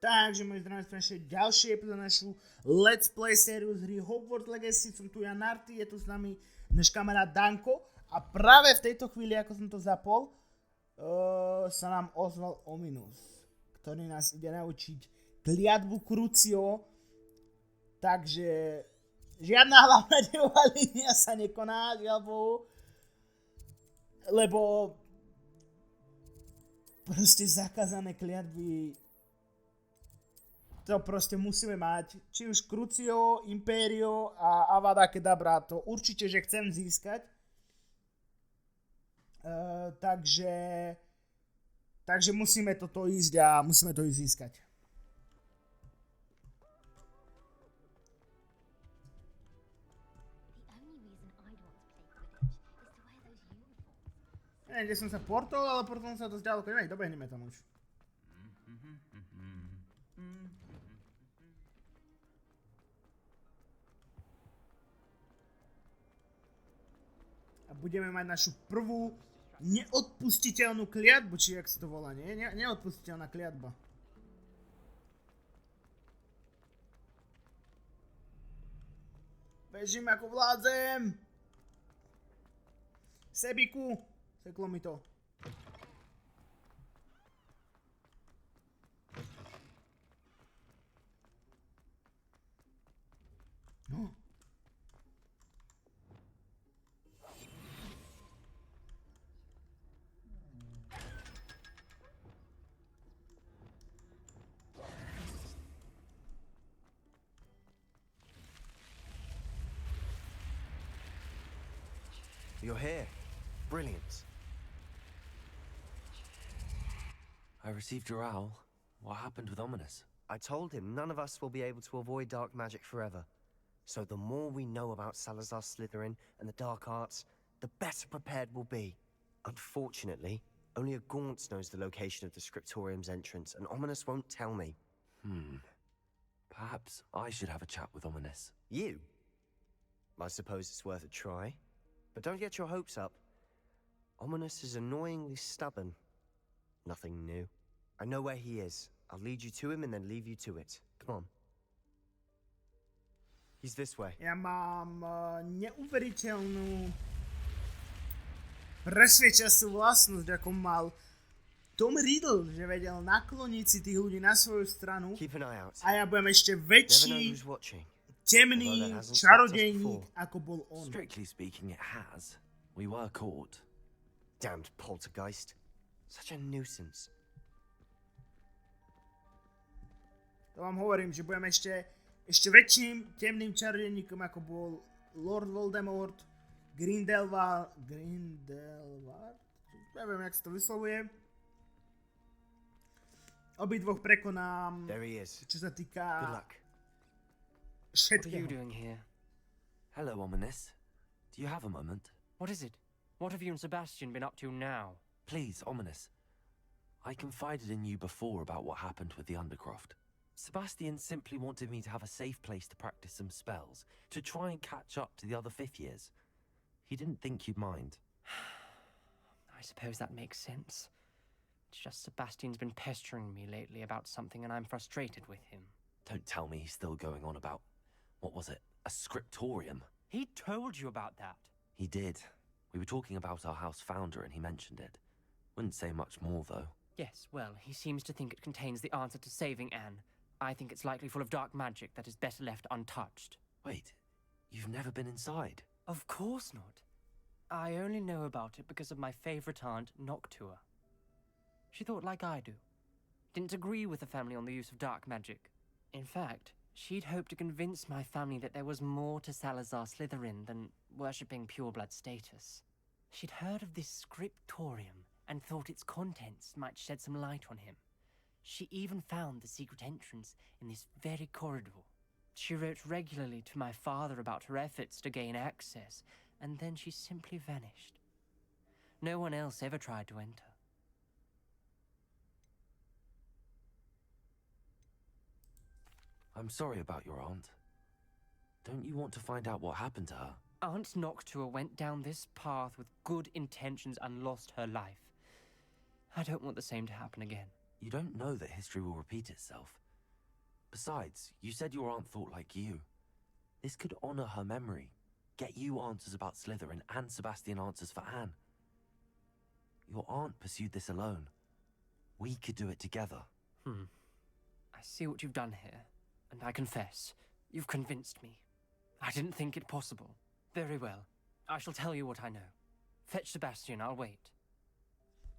Takže moji zdraví naše ďalšie epizódy našu Let's Play sériu z hry Hogwarts Legacy. Som tu ja Narty, je tu s nami náš kamarát Danko. A práve v tejto chvíli, ako som to zapol, sa nám ozval Ominus, ktorý nás ide naučiť kliatbu Crucio. Takže žiadna hlavná dejová línia sa nekoná, žiaľ Bohu. Lebo proste zakázané kliatby to proste musíme mať. Či už Crucio, Imperio a Avada Kedavra, to určite, že chcem získať. Takže musíme toto ísť a musíme to ísť získať. Neviem, kde som sa portol, ale portol sa dosť ďaleko. Neviem, dobehneme tam už. A budeme mať našu prvú neodpustiteľnú kliatbu, či jak sa to volá, nie? Neodpustiteľná kliatba. Bežím ako vládzem! Sebiku! Seklo mi to. No. You're here. Brilliant. I received your owl. What happened with Ominous? I told him none of us will be able to avoid dark magic forever. So the more we know about Salazar Slytherin and the dark arts, the better prepared we'll be. Unfortunately, only a Gaunt knows the location of the Scriptorium's entrance, and Ominous won't tell me. Perhaps I should have a chat with Ominous. You? I suppose it's worth a try. But don't get your hopes up. Ominous is annoyingly stubborn. Nothing new. I know where he is. I'll lead you to him and then leave you to it. Come on. He's this way. Ja mám neuveriteľnú presvedčasú vlastnosť, ako mal Tom Riddle, že vedel nakloniť si tých ľudí na svoju stranu. Keep an eye out. A ja budem ešte väčší temný čarodejník, ako bol on. Strictly speaking, it has. We were caught. Damned poltergeist. Such a nuisance. To vám hovorím, že budem ešte väčším temným čarodejníkom, ako bol Lord Voldemort, Grindelwald? Neviem, jak sa to vyslovuje. Obidvoch prekonám, čo sa týka všetkého. What are you doing here? Hello, Ominous. Do you have a moment? What is it? What have you and Sebastian been up to now? Please, Ominous. I confided in you before about what happened with the Undercroft. Sebastian simply wanted me to have a safe place to practice some spells, to try and catch up to the other fifth years. He didn't think you'd mind. I suppose that makes sense. It's just Sebastian's been pestering me lately about something and I'm frustrated with him. Don't tell me he's still going on about, what was it, a scriptorium? He told you about that? He did. We were talking about our house founder and he mentioned it. Wouldn't say much more, though. Yes, well, he seems to think it contains the answer to saving Anne. I think it's likely full of dark magic that is better left untouched. Wait, you've never been inside? Of course not. I only know about it because of my favorite aunt, Noctua. She thought like I do. Didn't agree with the family on the use of dark magic. In fact, she'd hoped to convince my family that there was more to Salazar Slytherin than worshipping pureblood status. She'd heard of this scriptorium and thought its contents might shed some light on him. She even found the secret entrance in this very corridor. She wrote regularly to my father about her efforts to gain access, and then she simply vanished. No one else ever tried to enter. I'm sorry about your aunt. Don't you want to find out what happened to her? Aunt Noctua went down this path with good intentions and lost her life. I don't want the same to happen again. You don't know that history will repeat itself. Besides, you said your aunt thought like you. This could honor her memory, get you answers about Slytherin and Sebastian answers for Anne. Your aunt pursued this alone. We could do it together. I see what you've done here, and I confess, you've convinced me. I didn't think it possible. Very well. I shall tell you what I know. Fetch Sebastian, I'll wait.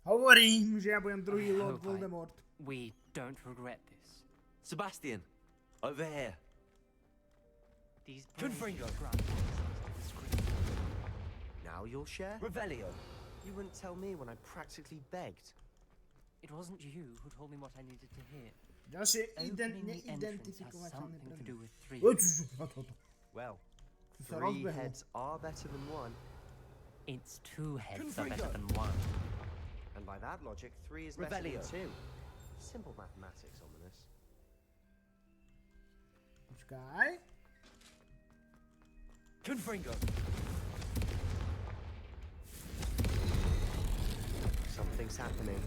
Hovorím, že ja budem druhý I Lord hope Voldemort. We don't regret this. Sebastian, over here. These Confringo. grant Now you'll share? Revelio. You wouldn't tell me when I practically begged. It wasn't you who told me what I needed to hear. Ďalšie Opening the entrance has neidentifikovateľné something to predmety. do with three. Well, Tu sa 3 rozbehol. heads are better than 1, It's 2 heads are Confringo. better than 1. and by that logic, 3 is better Revelio. than 2. Simple mathematics, ominous. Počkaj. Confringo. Something's happening.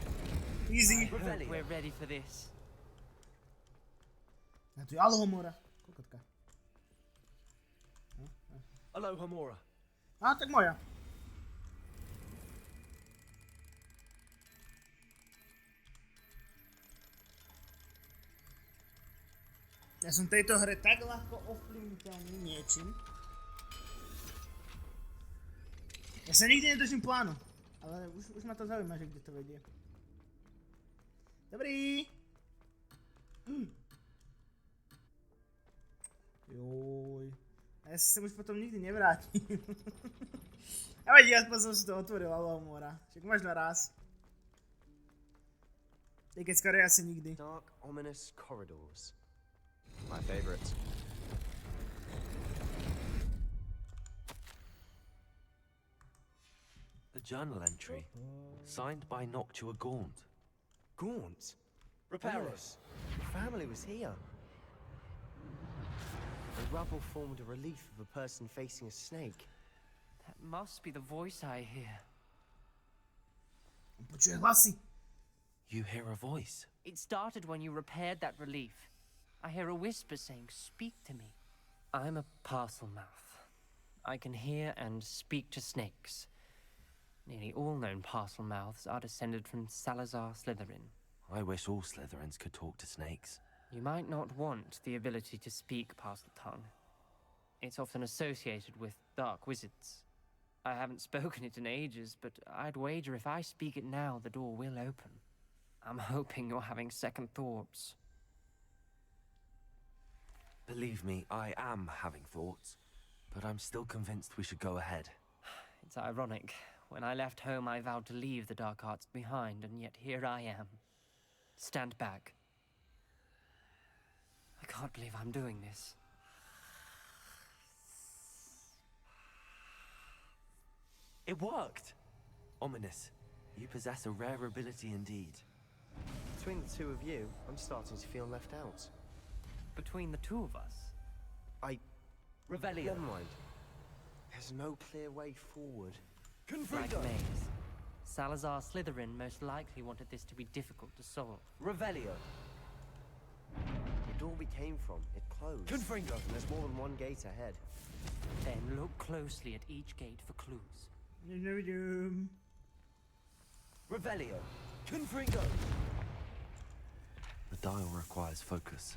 Easy. I hope Revelio. we're ready for this. A tu je Alohomora. Kokotka. Aloha Mora. A, tak moja. Ja som v tejto hre tak ľahko ovplyvniteľný niečím. Ja sa nikdy nedržím plánu. Ale už ma to zaujíma, že kde to vedie. Dobrý. Joj. A ja sa sem už potom nikdy nevrátim. A vedí, aspoň som si to otvoril, Alohomora. Však možno raz. I keď skoro asi nikdy. Dark, ominous corridors. My favorite. A journal entry, signed by Noctua Gaunt. Gaunt? Reparos. The family was here. The rubble formed a relief of a person facing a snake. That must be the voice I hear. Počuje hlasy. You hear a voice. It started when you repaired that relief. I hear a whisper saying, "Speak to me." I'm a parcel mouth. I can hear and speak to snakes. Nearly all known parcel mouths are descended from Salazar Slytherin. I wish all Slytherins could talk to snakes. You might not want the ability to speak parcel tongue. It's often associated with dark wizards. I haven't spoken it in ages, but I'd wager if I speak it now, the door will open. I'm hoping you're having second thoughts. Believe me, I am having thoughts, but I'm still convinced we should go ahead. It's ironic. When I left home, I vowed to leave the dark arts behind, and yet here I am. Stand back. I can't believe I'm doing this. It worked! Ominous, you possess a rare ability indeed. Between the two of you, I'm starting to feel left out. Between the two of us, Revelio. Never mind. There's no clear way forward. like maze. Salazar Slytherin most likely wanted this to be difficult to solve. Revelio. The door we came from, it closed. Confringo. And there's more than one gate ahead. Then look closely at each gate for clues. Nič nevidím. Revelio. Confringo. The dial requires focus.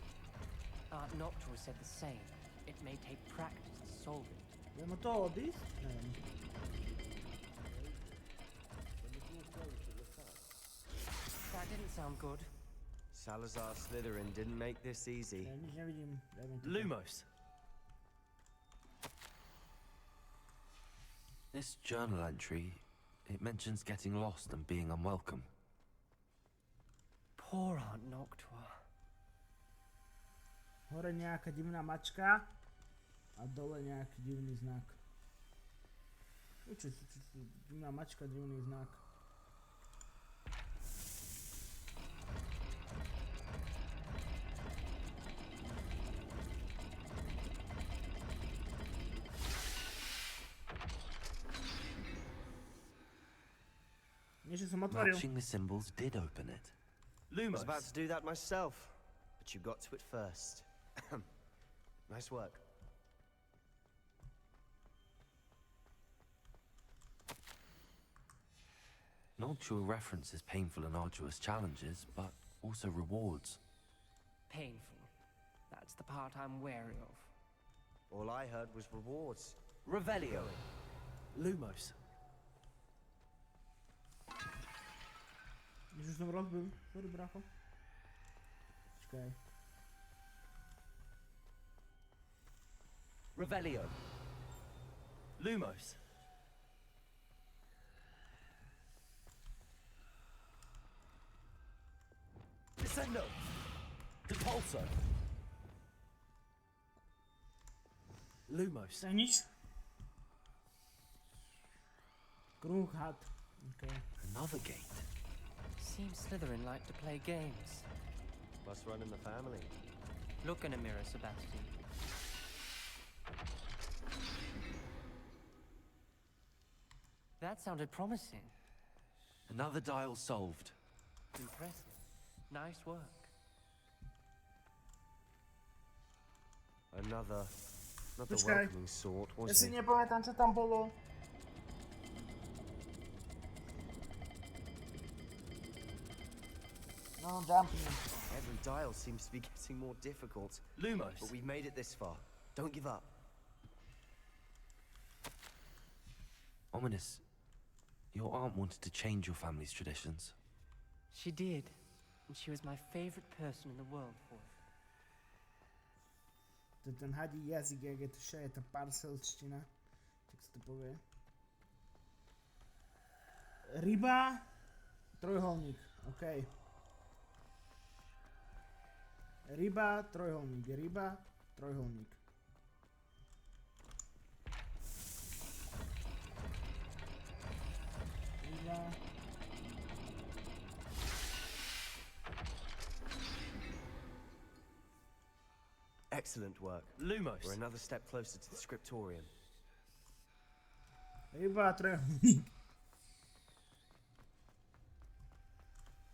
Aunt Noctua said the same. It may take practice to solve it. Viem to odísť? Neviem. That didn't sound good. Salazar Slytherin didn't make this easy. Ja nič nevidím. Neviem. Lumos. This journal entry, it mentions getting lost and being unwelcome. Poor Aunt Noctua. Hore nejaká divná mačka a dole nejaký divný znak. Čo divná mačka, divný znak. Niečo som otvoril. Matching the symbols did open it. I was about to do that myself. But you got to it first. Nice work. Noctua references painful and arduous challenges, but also rewards. Painful. That's the part I'm wary of. All I heard was rewards. Revelio. Lumos. Już znowu rozbył. Sorry, bracho. Czekaj. Revelio. Lumos. Descendo. Depulso. Lumos. Zajnić. Kruchat. Okay. Another gate. Seems Slytherin like to play games. Must run in the family. Look in a mirror, Sebastian. That sounded promising. Another dial solved. Impressive. Nice work. Another Poczekaj. welcoming sort, Ja wasn't si it? nie pamiętam, co tam było. No, jumping. Every dial seems to be getting more difficult. Lumos. But we've made it this far. Don't give up. Ominous. Your aunt wanted to change your family's traditions. She did. And she was my favorite person in the world for it. To ten hadi jazyk, jak je to šaje, ta parcel čtina. Tak se to povie. Ryba, trojuholník, okej. Ryba, trojuholník, ryba, trojuholník. Ryba. Excellent work. Lumos. We're another step closer to the scriptorium. Ryba, trojuholník.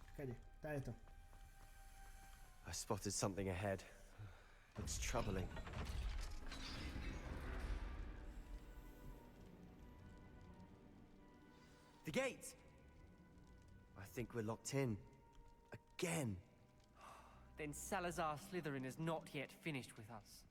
Čekajte, tá je to. I spotted something ahead. Looks troubling. The gate! I think we're locked in. Again. Then Salazar Slytherin is not yet finished with us.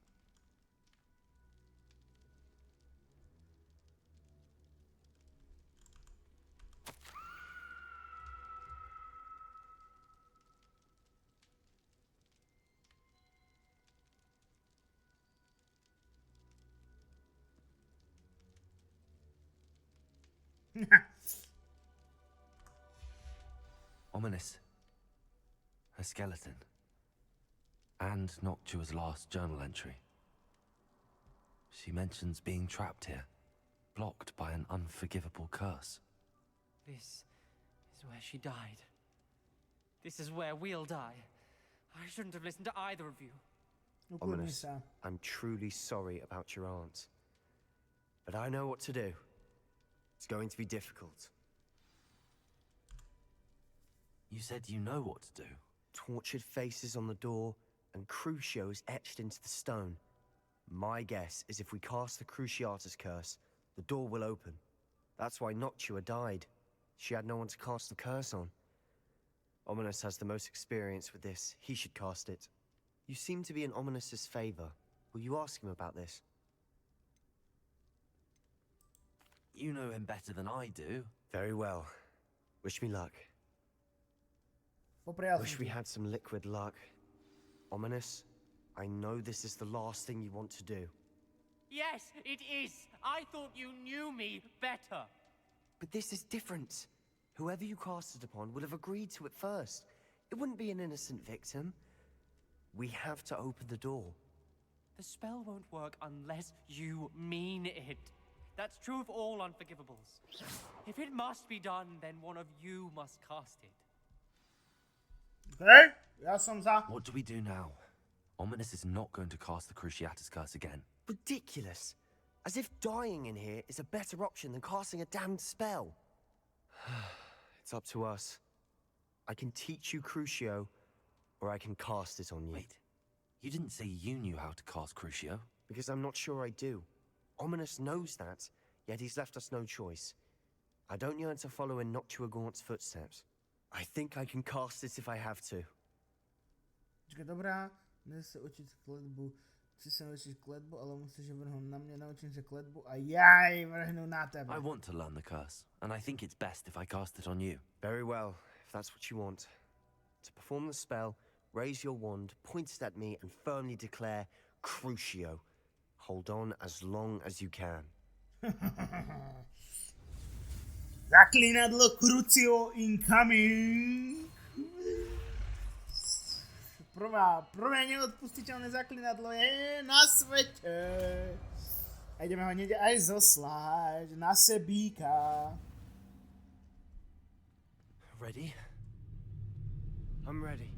Ominous. Her skeleton. And Noctua's last journal entry. She mentions being trapped here, blocked by an unforgivable curse. This is where she died. This is where we'll die. I shouldn't have listened to either of you. Ukludni Ominous, sa. I'm truly sorry about your aunt. But I know what to do. It's going to be difficult. You said you know what to do. Tortured faces on the door, and Crucio is etched into the stone. My guess is if we cast the Cruciatus curse, the door will open. That's why Noctua died. She had no one to cast the curse on. Ominous has the most experience with this. He should cast it. You seem to be in Ominous's favor. Will you ask him about this? You know him better than I do. Very well. Wish me luck. Poprejal Wish som we ti. had some liquid luck. Ominous, I know this is the last thing you want to do. Yes, it is. I thought you knew me better. But this is different. Whoever you cast it upon would have agreed to it first. It wouldn't be an innocent victim. We have to open the door. The spell won't work unless you mean it. That's true of all unforgivables. If it must be done, then one of you must cast it. Okej? Ja som za. What do we do now? Ominous is not going to cast the Cruciatus curse again. Ridiculous. As if dying in here is a better option than casting a damned spell. It's up to us. I can teach you Crucio, or I can cast it on you. Wait, you didn't say you knew how to cast Crucio. Because I'm not sure I do. Ominous knows that, yet he's left us no choice. I don't yearn to follow in Noctuagaunt's footsteps. I think I can cast it if I have to. Počkaj, dobrá, dnes se učit kletbu. Chci se naučit kletbu, ale musíš vrhnout na mě, naučím se kletbu a já ji vrhnu na tebe. I want to learn the curse, and I think it's best if I cast it on you. Very well, if that's what you want. To perform the spell, raise your wand, point it at me, and firmly declare Crucio. Hold on as long as you can. Zaklinadlo Crucio incoming. Prvé neodpustiteľné zaklinadlo je na svete. A ideme ho hneď aj zoslať na sebíka. Ready? I'm ready.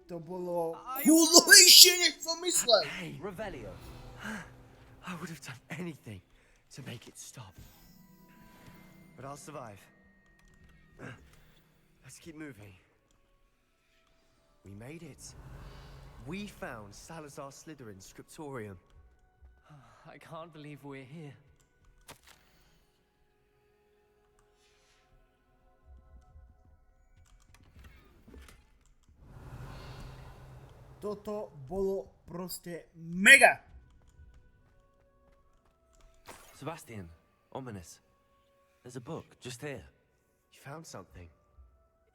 To bolo coolejšie, než som myslel. Hey, Revelio. I would have done anything to make it stop. But I'll survive. Let's keep moving. We made it. We found Salazar Slytherin's scriptorium. I can't believe we're here. Toto bolo proste mega. Sebastian, Ominous. There's a book just here. You found something.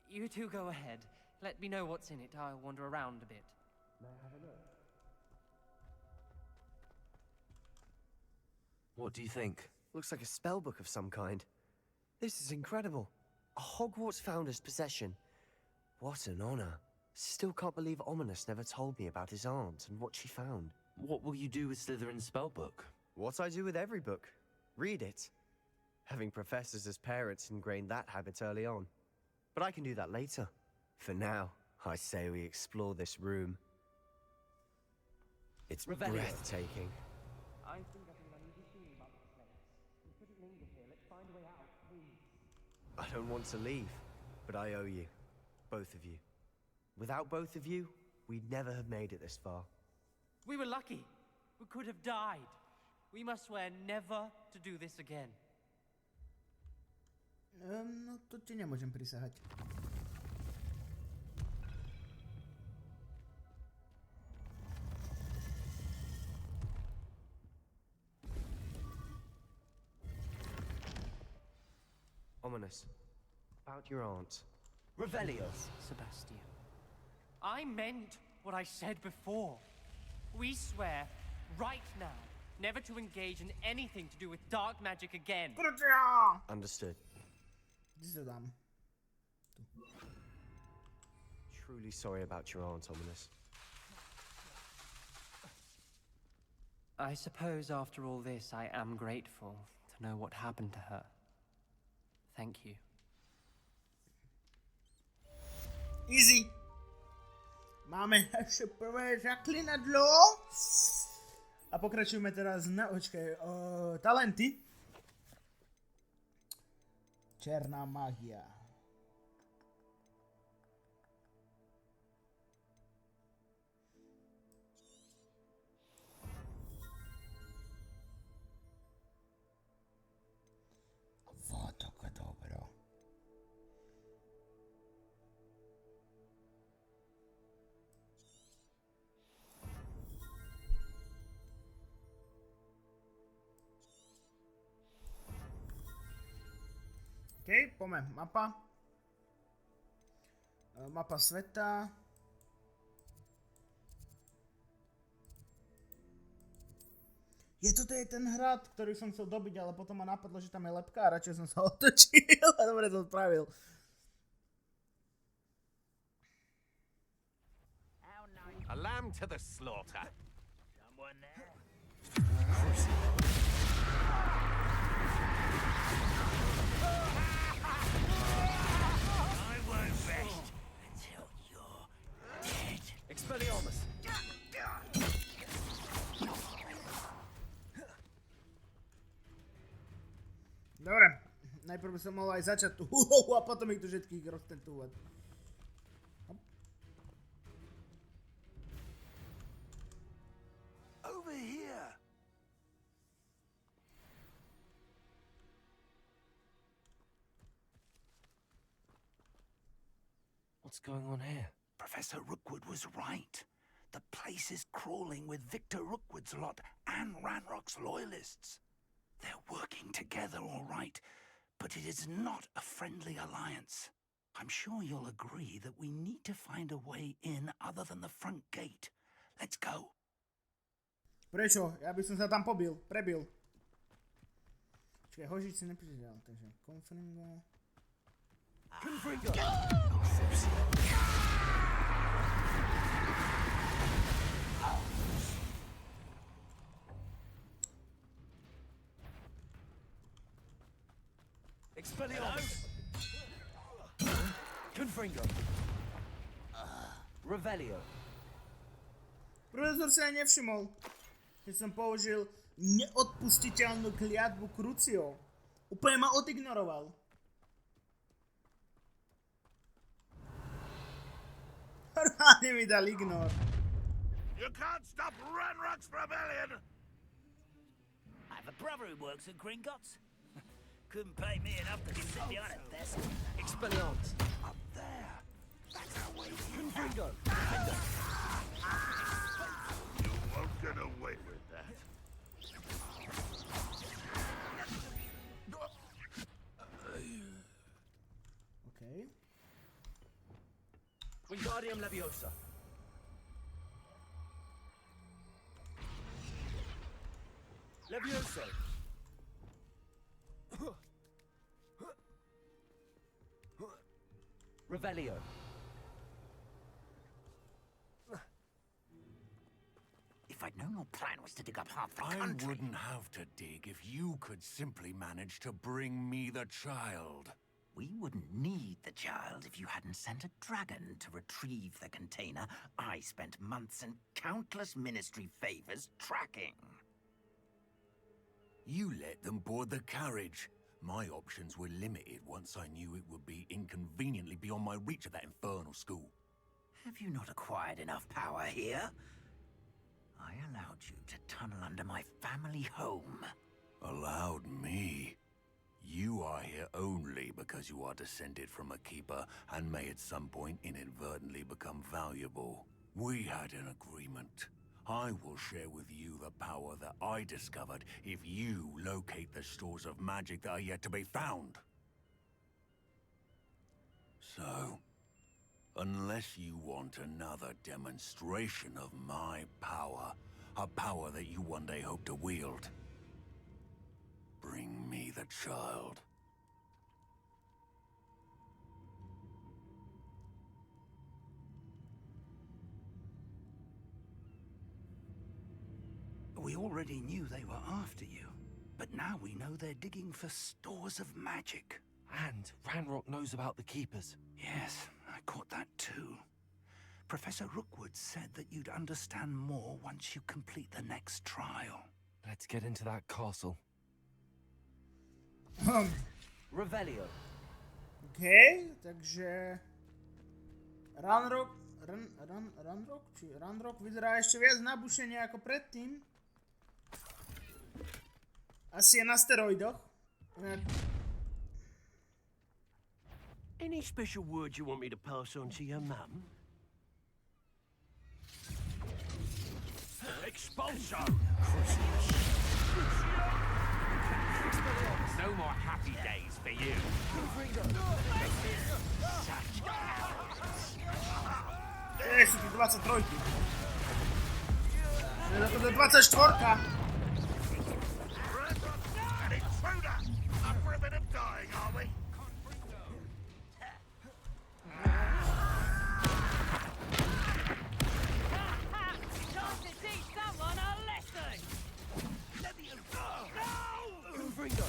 You two go ahead. Let me know what's in it. I'll wander around a bit. What do you think? Looks like a spell book of some kind. This is incredible. A Hogwarts founder's possession. What an honor. Still can't believe Ominous never told me about his aunt and what she found. What will you do with Slytherin's spellbook? What I do with every book. Read it. Having professors as parents ingrained that habit early on. But I can do that later. For now, I say we explore this room. It's Revelio. breathtaking. I think I think I need to see about this place. We couldn't linger here. Let's find a way out, please. I don't want to leave, but I owe you. Both of you. Without both of you, we'd never have made it this far. We were lucky. We could have died. We must swear never to do this again. No to ti nemôžem prisahať. Ominous. About your aunt. Revelio! Sebastian. I meant what I said before. We swear, right now, never to engage in anything to do with dark magic again. Crucio! Understood. Kde si to dám? Truly sorry about your aunt, Ominous. I suppose after all this, I am grateful to know what happened to her. Thank you. Easy. Máme naše prvé zaklinadlo. A pokračujeme teraz na talenty. Černá magia. Vodoko dobro. OK, poďme. Mapa. Mapa sveta. Toto je ten hrad, ktorý som chcel dobiť, ale potom ma napadlo, že tam je lepka a radšej som sa otočil a dobre som spravil. A lamb to the slaughter. Someone Crucio. I won't rest until you're dead. Expelliarmus. Dobre, najprv by som mohol aj začať tú úlohu a potom ich tu všetkých roztentovať. Over here. What's going on here? Professor Rookwood was right. The place is crawling with Victor Rookwood's lot and Ranrock's loyalists. They're working together, all right, but it is not a friendly alliance. I'm sure you'll agree that we need to find a way in other than the front gate. Let's go. Prečo? Ja by som sa tam prebil. Čakaj, hožiť si neprizdial, takže Confringo. Confringo! Expelliarmus! Confringo! Revelio! Profesor si aj nevšimol, keď som použil neodpustiteľnú kliatbu Crucio. Úplne ma odignoroval. Ráne mi dal ignor. You can't stop Ranrock's rebellion! I have a brother who works at Gringotts. Couldn't pay me enough to sit behind a desk. Expelliarmus! Up there. That's our way. Confringo! You won't get away with that. Okay. Wingardium Leviosa! Levioso! Revelio! If I'd known your plan was to dig up half the I country... wouldn't have to dig if you could simply manage to bring me the child. We wouldn't need the child if you hadn't sent a dragon to retrieve the container I spent months and countless ministry favors tracking. You let them board the carriage. My options were limited once I knew it would be inconveniently beyond my reach at that infernal school. Have you not acquired enough power here? I allowed you to tunnel under my family home. Allowed me? You are here only because you are descended from a keeper and may at some point inadvertently become valuable. We had an agreement. I will share with you the power that I discovered if you locate the stores of magic that are yet to be found. So, unless you want another demonstration of my power, a power that you one day hope to wield, bring me the child. We already knew they were after you, but now we know they're digging for stores of magic. And Ranrock knows about the Keepers. Yes, I caught that too. Professor Rookwood said that you'd understand more once you complete the next trial. Let's get into that castle. Revelio. OK, takže... Ranrock vyzerá ešte viac nabušenie ako predtým. Asi je na steroidoch. Any special words you want me to pass on to your mum? Expulso! No more happy days for you. Sú tu 23. Je to do 24. An intruder! Up for a bit of dying, are we? Time to teach someone a lesson! Confringo!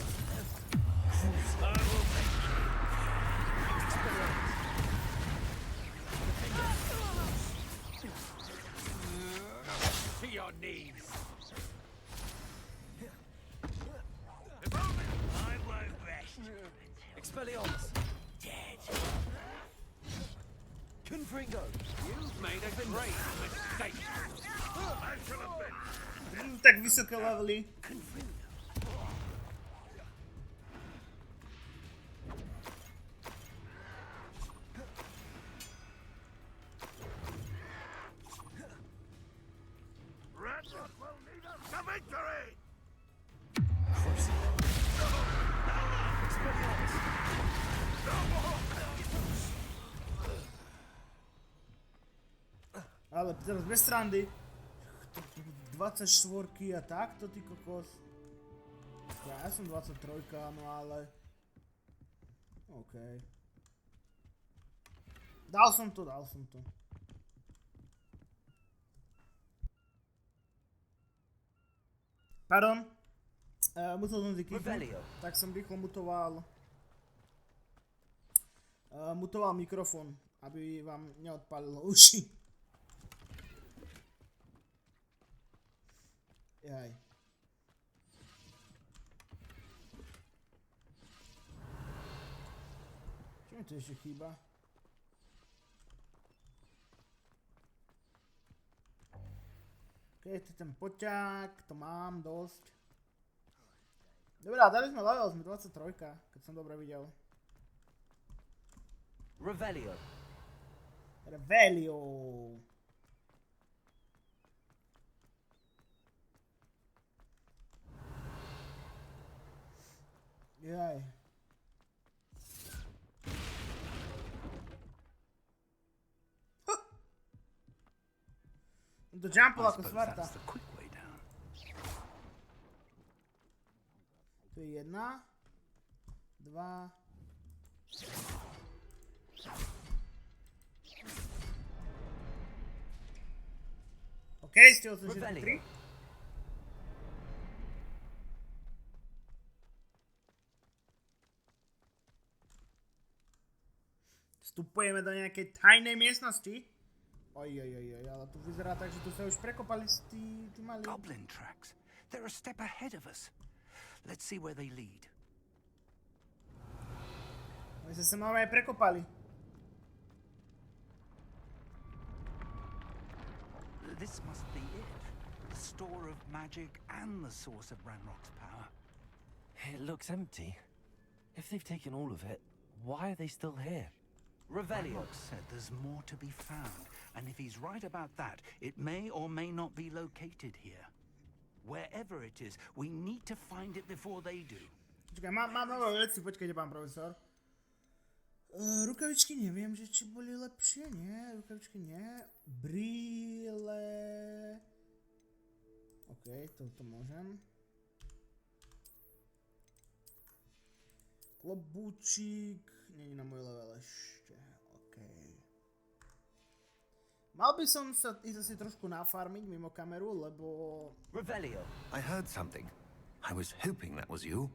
To your knees. I won't rest. Expelliarmus! Dead. Confringo! You've made a great mistake. I shall have been. Tak vysoké levely. Ranrock will lead us to victory. Crucio! Expelliarmus! Ale teraz bez srandy. 24 a takto, ty kokos. Ja som 23, no ale... OK. Dal som to. Pardon. Musel som si kýknuť, tak som rýchlo mutoval mikrofón, aby vám neodpálilo uši. Jaj. Čo mi tu ešte chýba? OK, tu ten poťák, to mám dosť. Dobrá, dali sme level, sme 23, keď som dobre videl. Revelio! Jaj. To jumpol ako svarta. That's the quick way down. Tu je 1, 2. OK, stihol som všetky 3. Vstupujeme do nejakej tajnej miestnosti. Oj, ale tu vyzerá tak, že tu sa už prekopali tí malí. Goblin tracks. They're a step ahead of us. Let's see where they lead. Oni sa sem aj prekopali. This must be it. The store of magic and the source of Ranrock's power. It looks empty. If they've taken all of it, why are they still here? Revelio! Ranrock said there's more to be found, and if he's right about that, it may or may not be located here. Wherever it is, we need to find it before they do. Počkaj, mám nové veci, počkajte, pán profesor. Rukavičky neviem, že či boli lepšie, nie, rukavičky nie. Brýle... OK, toto môžem. Klobúčik, nie je na môj level ešte, OK. Mal by som sa ísť asi trošku nafarmiť mimo kameru, lebo... Revelio! I heard something. I was hoping that was you.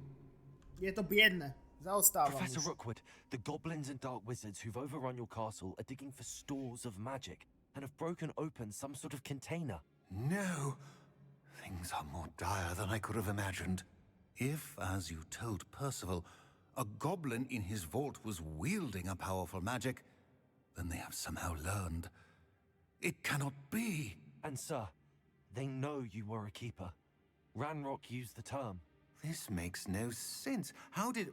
Je to biedne. Zaostávam Professor už. Rookwood, the goblins and dark wizards who've overrun your castle are digging for stores of magic and have broken open some sort of container. No. Things are more dire than I could have imagined. If, as you told Percival, a goblin in his vault was wielding a powerful magic, then they have somehow learned. It cannot be. And sir, they know you were a keeper. Ranrock used the term. This makes no sense. How did...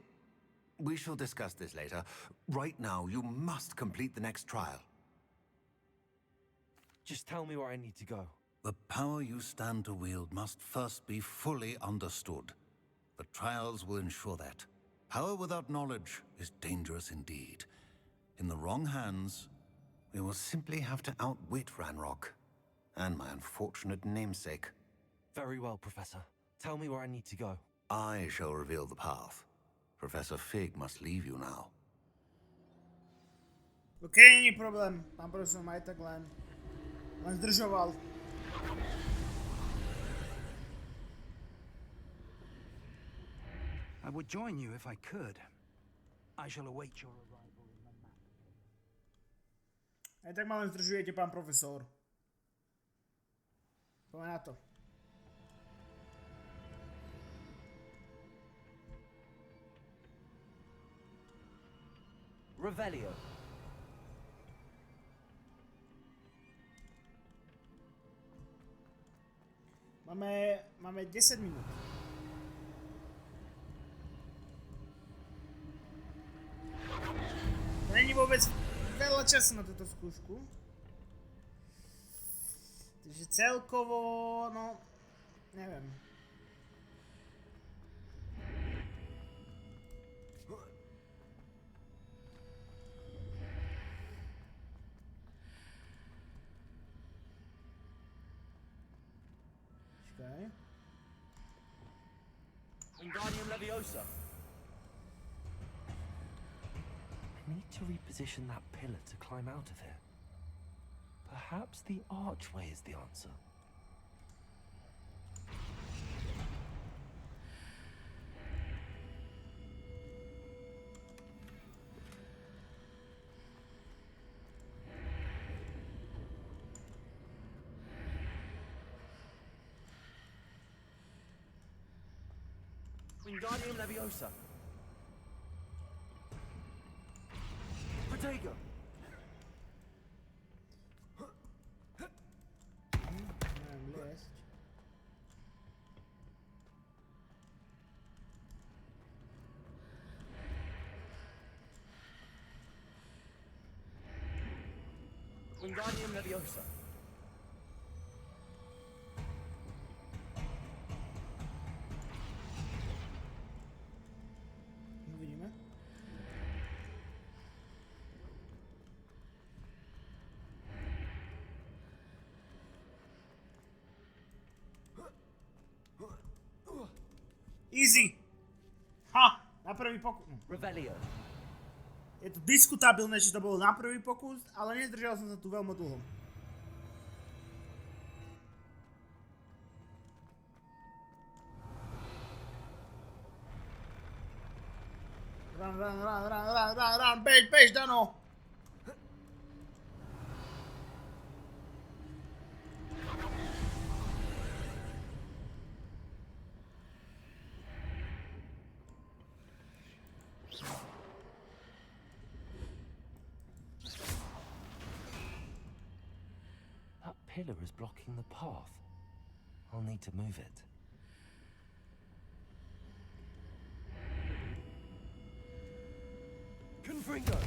We shall discuss this later. Right now, you must complete the next trial. Just tell me where I need to go. The power you stand to wield must first be fully understood. The trials will ensure that. Power without knowledge is dangerous indeed. In the wrong hands, we will simply have to outwit Ranrock and my unfortunate namesake. Very well, Professor. Tell me where I need to go. I shall reveal the path. Professor Fig must leave you now. OK, není problém. Pán profesor ma aj tak len zdržoval. I would join you if I could. I shall await your arrival in the map. Aj tak ma len zdržujete, pán profesor. Poďme na to. Revelio. Máme 10 minút. To není vôbec veľa času na túto skúšku. Takže celkovo, no, neviem. Počkaj. Wingardium Leviosa. I need to reposition that pillar to climb out of here. Perhaps the archway is the answer. Wingardium Leviosa. Protego. Neviem liesť. Wingardium Leviosa. Uvidíme. Easy! Ha! Na prvý pokus. Revelio. Je to diskutabilné, že to bolo na prvý pokus, ale nezdržal som sa tu veľmi dlho. Run, bež, Dano! That pillar is blocking the path. I'll need to move it. Confringo!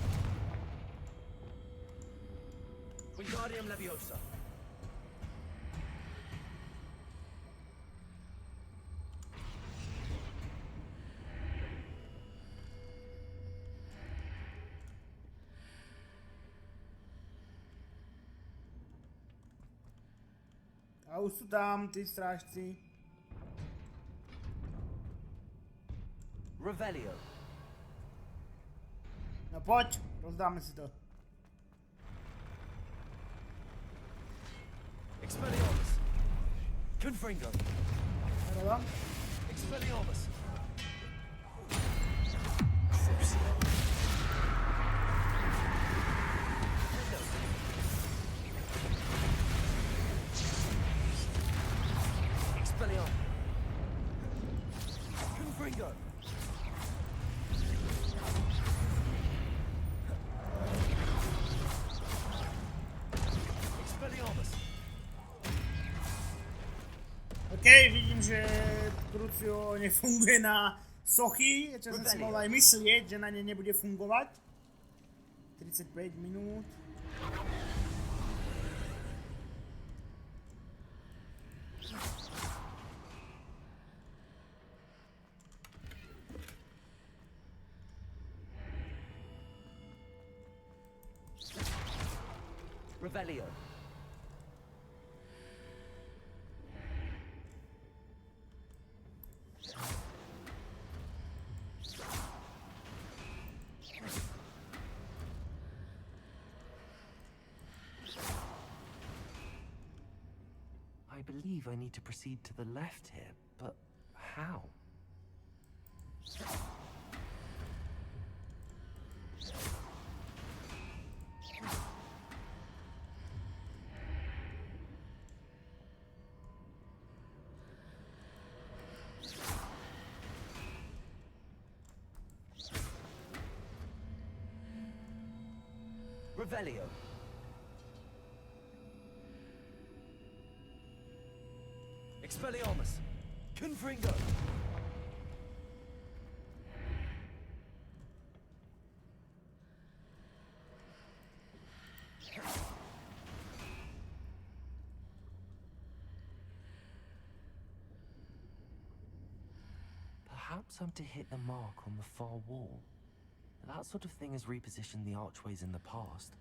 Wingardium Leviosa. A už sú tam tí strážci. Revelio. No poď, rozdáme si to. Expelliarmus. Confringo. Roda. Expelliarmus. Expelliarmus. Confringo. Expelliarmus. OK, vidím, že Crucio nefunguje na sochy, čo som si mohol aj myslieť, že na ne nebude fungovať. 35 minút. Revelio. I believe I need to proceed to the left here, but how? Revelio. Expelliarmus. Confringo. Perhaps I'm to hit the mark on the far wall. That sort of thing has repositioned the archways in the past.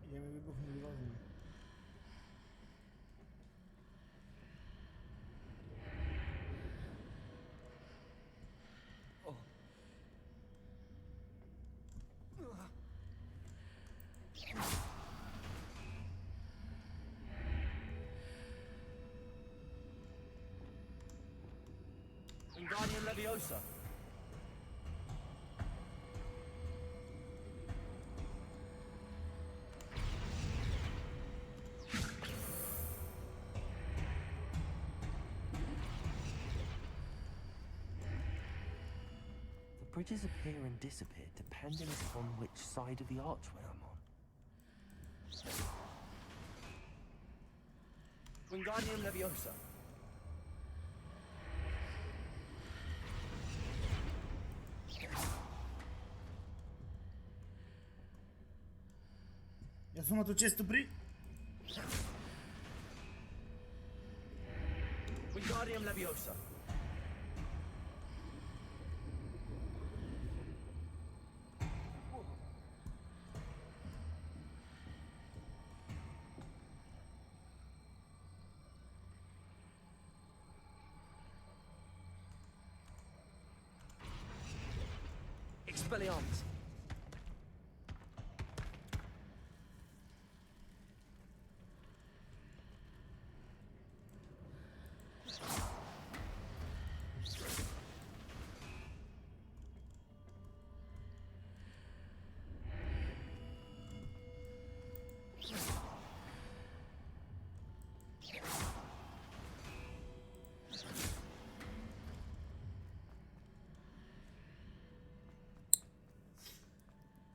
Idziemy wybuchnąć rozum. Wingardium Leviosa. The bridges appear and disappear depending upon which side of the archway I'm on. Wingardium Leviosa. Io sono successo prima. Wingardium Leviosa. Expelliarmus.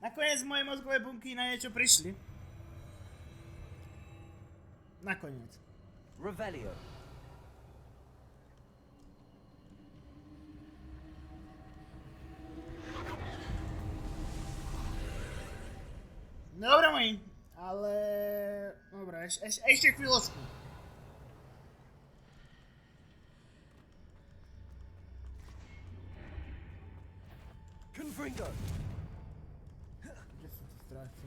Na koniec moje mózgowe bunki na niečo prišli. Nakoniec. Revelio. Dobra moi, ale... Dobra, ešte chvíľočku. Confringo. Kde sú tí strážci?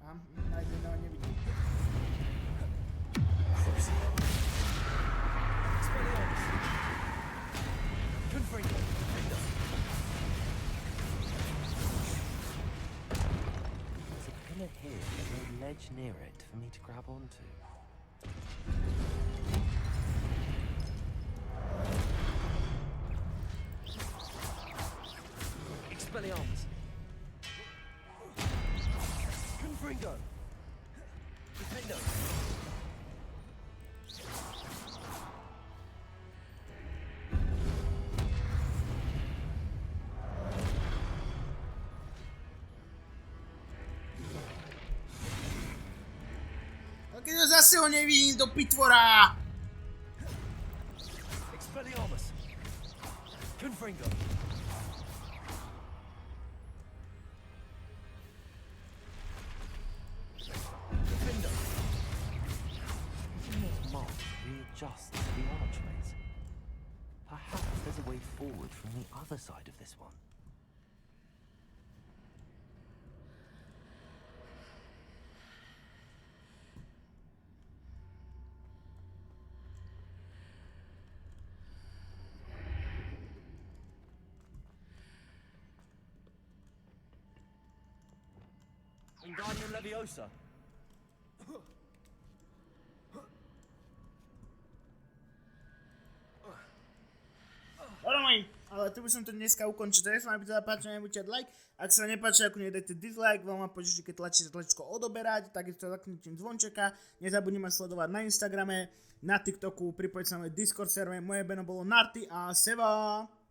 Tam, na jedného nevidím. Expelliarmus. Confringo. There's a pillar here and a ledge near it for me to grab onto. Expelliarmus. Confringo. Defendo. Keď ho zase ho nevidím do pitvora! Expelliarmus. Confringo. Defendo. This mark readjusts the archways. Perhaps there's a way forward from the other side of this one. Wingardium Leviosa. ale tu by som to dneska ukončil. Tak sa vám páči, nebudete dať like. Ak sa nepáči, ako nedajte dislike, veľmi požičte, keď tlačíte tlačítko odoberať, takisto zaknutím zvončeka. Nezabudnite ma sledovať na Instagrame, na TikToku, pripojiť sa na môj Discord server. Moje meno bolo Narty a Seva.